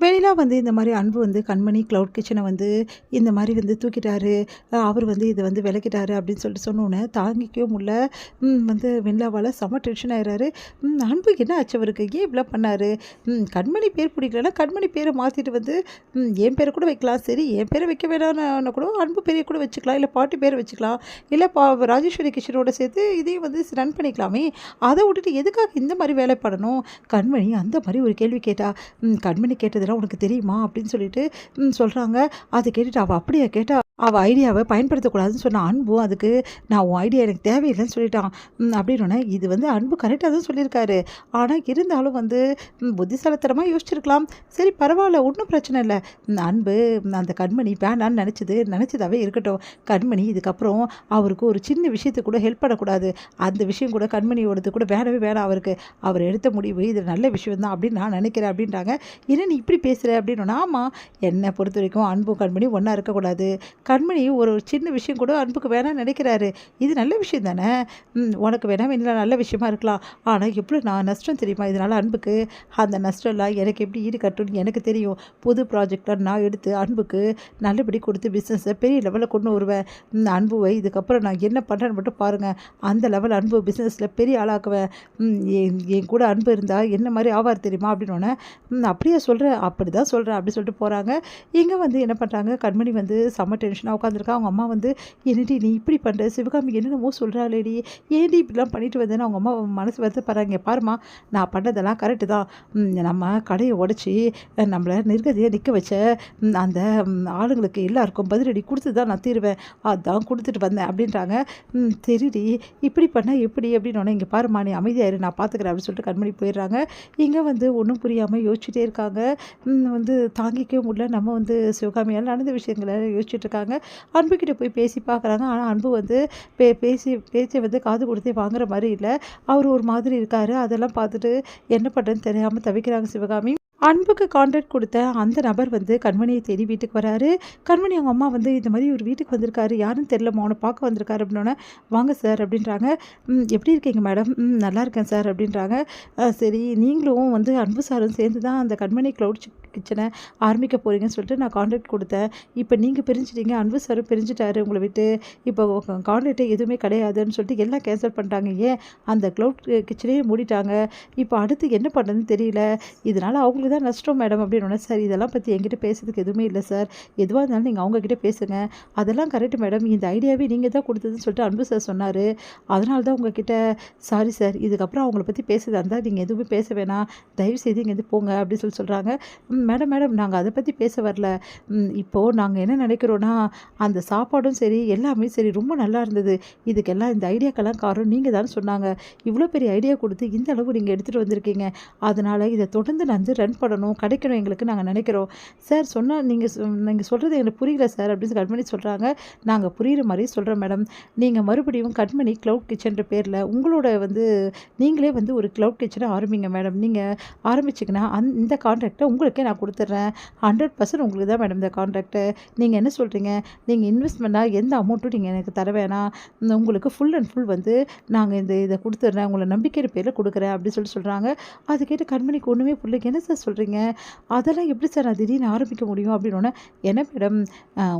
வெளியில வந்து இந்த மாரி அன்பு வந்து கண்மணி க்ளவுட் கிச்சன வந்து இந்த மாரி வந்து தூக்கிட்டாரு. அவர் வந்து இத வந்து விலக்கிட்டாரு அப்படின்னு சொல்லிட்டு சொன்னோனே தாங்கிக்கவே முடியல. வந்து வெண்ணிலாவால செம்ம டென்ஷன் ஆயிறாரு. அன்புக்கு என்ன ஆச்சு அவருக்கு? ஏன் இப்படிலாம் பண்ணாரு? கண்மணி பேர் பிடிக்கலன்னா கண்மணி பேர மாத்திட்டு வந்து என் பேர கூட வைக்கலாம். சரி என் பேர வைக்க வேணாம்னா கூட அன்பு பேர கூட வச்சுக்கலாம். இல்ல பாட்டி பேர வச்சுக்கலாம். இல்ல ராஜேஸ்வரி கிச்சனோட சேர்த்து இதையும் வந்து ரன் பண்ணிக்கலாமே. அத விட்டுட்டு எதுக்காக இந்த மாரி வேலை பண்ணணும்? கண்மணி அந்த மாரி ஒரு கேள்வி கேட்டா. கண்மணி கேட்டதெல்லாம் உனக்கு தெரியுமா அப்படின்னு சொல்லிட்டு சொல்கிறாங்க. அதை கேட்டுட்டு அவள் அப்படியே கேட்டா அவள் ஐடியாவை பயன்படுத்தக்கூடாதுன்னு சொன்ன அன்பும் அதுக்கு நான் உன் ஐடியா எனக்கு தேவையில்லைன்னு சொல்லிட்டான். அப்படின்னோடனே இது வந்து அன்பு கரெக்டாக தான் சொல்லியிருக்காரு. ஆனால் இருந்தாலும் வந்து புத்திசாலித்தனமாக யோசிச்சிருக்கலாம். சரி பரவாயில்ல ஒன்றும் பிரச்சனை இல்லை. அன்பு அந்த கண்மணி வேணான்னு நினச்சதாவே இருக்கட்டும். கண்மணி இதுக்கப்புறம் அவருக்கு ஒரு சின்ன விஷயத்துக்கு கூட ஹெல்ப் பண்ணக்கூடாது. அந்த விஷயம் கூட கண்மணியோடது கூட வேணவே வேணாம் அவருக்கு. அவர் எடுத்த முடிவு இது நல்ல விஷயம் தான் அப்படின்னு நான் நினைக்கிறேன் அப்படின்றாங்க. என்ன நீ இப்படி பேசுகிற அப்படின்னா, ஆமாம் என்னை பொறுத்த வரைக்கும் அன்பும் கண்மணி ஒன்றா இருக்கக்கூடாது. கண்மணி ஒரு சின்ன விஷயம் கூட அன்புக்கு வேணாம்னு நினைக்கிறாரு. இது நல்ல விஷயம் தானே. உனக்கு வேணாம் நல்ல விஷயமா இருக்கலாம். ஆனால் எவ்வளோ நான் நஷ்டம் தெரியுமா இதனால் அன்புக்கு? அந்த நஷ்டம்லாம் எனக்கு எப்படி ஈடு கட்டும்னு எனக்கு தெரியும். புது ப்ராஜெக்டாக நான் எடுத்து அன்புக்கு நல்லபடி கொடுத்து பிஸ்னஸை பெரிய லெவலில் கொண்டு வருவேன். அன்புவை இதுக்கப்புறம் நான் என்ன பண்ணுறேன்னு மட்டும் பாருங்கள். அந்த லெவல் அன்பு பிஸ்னஸில் பெரிய ஆளாக்குவேன். என் கூட அன்பு இருந்தால் என்ன மாதிரி ஆவார் தெரியுமா அப்படின்னோடனே அப்படியே சொல்கிறேன் அப்படி தான் சொல்கிறேன் அப்படி சொல்லிட்டு போகிறாங்க. இங்கே வந்து என்ன பண்ணுறாங்க, கண்மணி வந்து செம்ம டென்ஷனாக உட்காந்துருக்கா. அவங்க அம்மா வந்து என்னடி நீ இப்படி பண்ணுற, சிவகாமி என்னென்னமோ சொல்கிறாளேடி, ஏன்டி இப்படிலாம் பண்ணிட்டு வந்தேன்னு அவங்க அம்மா மனசு வந்து பாருங்க. பாருமா நான் பண்ணதெல்லாம் கரெக்டு தான். நம்ம கடையை உடச்சி நம்மளை நிர்கதியாக நிற்க வச்ச அந்த ஆளுங்களுக்கு எல்லாருக்கும் பதிலடி கொடுத்து தான் நான் தீருவேன். அதான் கொடுத்துட்டு வந்தேன் அப்படின்றாங்க. சரிடி இப்படி பண்ணால் எப்படி அப்படின்னு இங்கே பாருமா நீ அமைதியாயிரு நான் பார்த்துக்கிறேன் அப்படின்னு சொல்லிட்டு கண்மணி போயிடுறாங்க. இங்கே வந்து ஒன்றும் புரியாமல் யோசிச்சுட்டே இருக்காங்க. வந்து தாங்கிக்கவே முடியல. நம்ம வந்து சிவகாமியால் நடந்த விஷயங்களை யோசிச்சுட்டு இருக்காங்க. அன்புக்கிட்ட போய் பேசி பார்க்குறாங்க. ஆனால் அன்பு வந்து பேச்சை வந்து காது கொடுத்தே வாங்குற மாதிரி இல்லை. அவர் ஒரு மாதிரி இருக்கார். அதெல்லாம் பார்த்துட்டு என்ன பண்ணுறதுன்னு தெரியாமல் தவிக்கிறாங்க சிவகாமி. அன்புக்கு கான்ட்ராக்ட் கொடுத்த அந்த நபர் வந்து கண்மணியை தேடி வீட்டுக்கு வராரு. கண்மணி அவங்க அம்மா வந்து இந்த மாதிரி ஒரு வீட்டுக்கு வந்திருக்காரு, யாருன்னு தெரியலம்மா அவனை பார்க்க வந்திருக்காரு அப்படின்னோடனே வாங்க சார் அப்படின்றாங்க. எப்படி இருக்கீங்க மேடம்? நல்லா இருக்கேன் சார் அப்படின்றாங்க. சரி நீங்களும் வந்து அன்பு சாரும் சேர்ந்து தான் அந்த கண்மணி க்ளவுட் கிச்சனை ஆரம்பிக்க போகிறீங்கன்னு சொல்லிட்டு நான் கான்ட்ராக்ட் கொடுத்தேன். இப்போ நீங்கள் பிரிஞ்சிட்டீங்க, அன்பு சாரும் பிரிஞ்சுட்டாரு உங்களை விட்டு. இப்போ கான்ட்ராக்டே எதுவுமே கிடையாதுன்னு சொல்லிட்டு எல்லாம் கேன்சல் பண்ணிட்டாங்க. ஏன் அந்த க்ளவுட் கிச்சனையே மூடிட்டாங்க. இப்போ அடுத்து என்ன பண்ணுறதுன்னு தெரியல. இதனால் அவங்களுக்கு தான் நஷ்டம் மேடம் அப்படின்னு. சார் இதெல்லாம் பற்றி என்கிட்ட பேசுறதுக்கு எதுவுமே இல்லை சார். எதுவாக இருந்தாலும் நீங்கள் அவங்கக்கிட்ட பேசுங்க. அதெல்லாம் கரெக்டு மேடம். இந்த ஐடியாவே நீங்கள் தான் கொடுத்ததுன்னு சொல்லிட்டு அன்பு சார் சொன்னார். அதனால தான் உங்ககிட்ட சாரி சார். இதுக்கப்புறம் அவங்கள பற்றி பேசுறதா இருந்தால் நீங்கள் எதுவுமே பேச வேணாம். தயவுசெய்து இங்கேருந்து போங்க அப்படின்னு சொல்கிறாங்க. மேடம் நாங்கள் அதை பற்றி பேச வரல. இப்போது நாங்கள் என்ன நினைக்கிறோன்னா அந்த சாப்பாடும் சரி எல்லாமே சரி ரொம்ப நல்லா இருந்தது. இதுக்கெல்லாம் இந்த ஐடியாக்கெல்லாம் காரணம் நீங்கள் தான் சொன்னாங்க. இவ்வளோ பெரிய ஐடியா கொடுத்து இந்த அளவு நீங்கள் எடுத்துகிட்டு வந்திருக்கீங்க. அதனால் இதை தொடர்ந்து நான் வந்து ரன் பண்ணணும் கிடைக்கணும் எங்களுக்கு நாங்கள் நினைக்கிறோம். சார் சொன்னால் நீங்கள் சொல்கிறது எனக்கு புரியல சார் அப்படின்னு கண்மணி சொல்கிறாங்க. நாங்கள் புரிகிற மாதிரி சொல்கிறோம் மேடம். நீங்கள் மறுபடியும் கண்மணி க்ளவுட் கிச்சன்ற பேரில் உங்களோட வந்து நீங்களே வந்து ஒரு க்ளவுட் கிச்சனை ஆரம்பிங்க மேடம். நீங்கள் ஆரம்பிச்சிங்கன்னா இந்த கான்ட்ராக்டை உங்களுக்கே நான் கொடுத்துட்றேன். 100% உங்களுக்கு தான் மேடம் இந்த கான்ட்ராக்டு. நீங்கள் என்ன சொல்கிறீங்க? நீங்கள் இன்வெஸ்ட்மெண்ட்டாக எந்த அமௌண்ட்டும் நீங்கள் எனக்கு தர வேணாம். உங்களுக்கு ஃபுல் அண்ட் ஃபுல் வந்து நாங்கள் இதை கொடுத்துட்றேன். உங்களை நம்பிக்கையான பேரில் கொடுக்குறேன் அப்படின்னு சொல்கிறாங்க. அது கேட்டு கண்மணிக்கு ஒன்றுமே பிள்ளைக்கு என்ன சார் சொல்கிறீங்க? அதெல்லாம் எப்படி சார் நான் திடீர்னு ஆரம்பிக்க முடியும் அப்படின்னோடனே என்ன மேடம்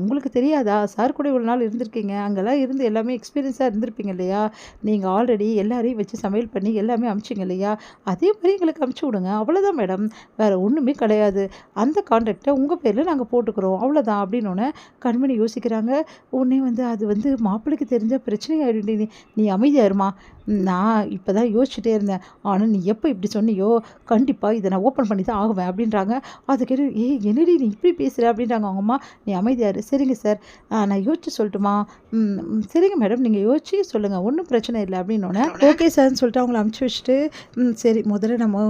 உங்களுக்கு தெரியாதா? சார் கூட இவ்வளோ நாள் இருந்திருக்கீங்க. அங்கெல்லாம் இருந்து எல்லாமே எக்ஸ்பீரியன்ஸாக இருந்திருப்பீங்க இல்லையா? நீங்கள் ஆல்ரெடி எல்லாரையும் வச்சு சமையல் பண்ணி எல்லாமே அமிச்சிங்க இல்லையா? அதே மாதிரி எங்களுக்கு அமுச்சு விடுங்க. அவ்வளோதான் மேடம். வேறு ஒன்றுமே கிடையாது. அந்த கான்ட்ராக்டை உங்கள் பேரில் நாங்கள் போட்டுக்கிறோம் அவ்வளோதான் அப்படின்னோடனே கண்மணி யோசிக்கிறாங்க. உடனே வந்து அது வந்து மாப்பிள்ளைக்கு தெரிஞ்ச பிரச்சனையாயிடும். நீ அமைதியாயிருமா. நான் இப்போ தான் யோசிச்சுட்டே இருந்தேன். ஆனால் நீ எப்போ இப்படி சொன்னியோ கண்டிப்பாக இதை நான் ஓப்பன் பண்ணி தான் ஆகுவேன் அப்படின்றாங்க. அது கேட்டு என்னடி நீ இப்படி பேசுகிற அப்படின்றாங்க அவங்க அம்மா. நீ அமைதியாரு. சரிங்க சார் நான் யோசிச்சு சொல்லட்டுமா? சரிங்க மேடம் நீங்கள் யோசிச்சு சொல்லுங்கள் ஒன்றும் பிரச்சனை இல்லை அப்படின்னோடனே ஓகே சார்ன்னு சொல்லிட்டு அவங்கள அமுச்சு வச்சுட்டு சரி முதல்ல நம்ம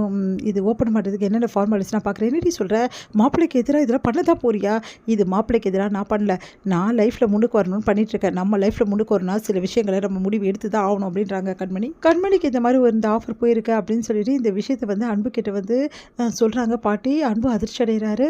இது ஓப்பன் பண்ணுறதுக்கு என்னென்ன ஃபார்மாலிட்டிஸ் நான் பார்க்குறேன். என்னடி சொல்கிறேன்? மாப்பிள்ளைக்கு எதிராக இதெல்லாம் பண்ண தான் போறியா? இது மாப்பிள்ளைக்கு எதிராக நான் பண்ணல. நான் லைஃப்பில் முன்னுக்கு வரணும்னு பண்ணிகிட்ருக்கேன். நம்ம லைஃப்பில் முன்னுக்கு வரணும்னா சில விஷயங்களை நம்ம முடிவு எடுத்து தான் ஆகணும் அப்படின்றாங்க கண்மணிக்கு இந்த மாதிரி ஒரு இந்த ஆஃபர் போயிருக்கு அப்படின்னு சொல்லிட்டு இந்த விஷயத்தை வந்து அன்பு கிட்ட வந்து சொல்கிறாங்க. பாட்டி அன்பு அதிர்ச்சி அடைகிறாரு.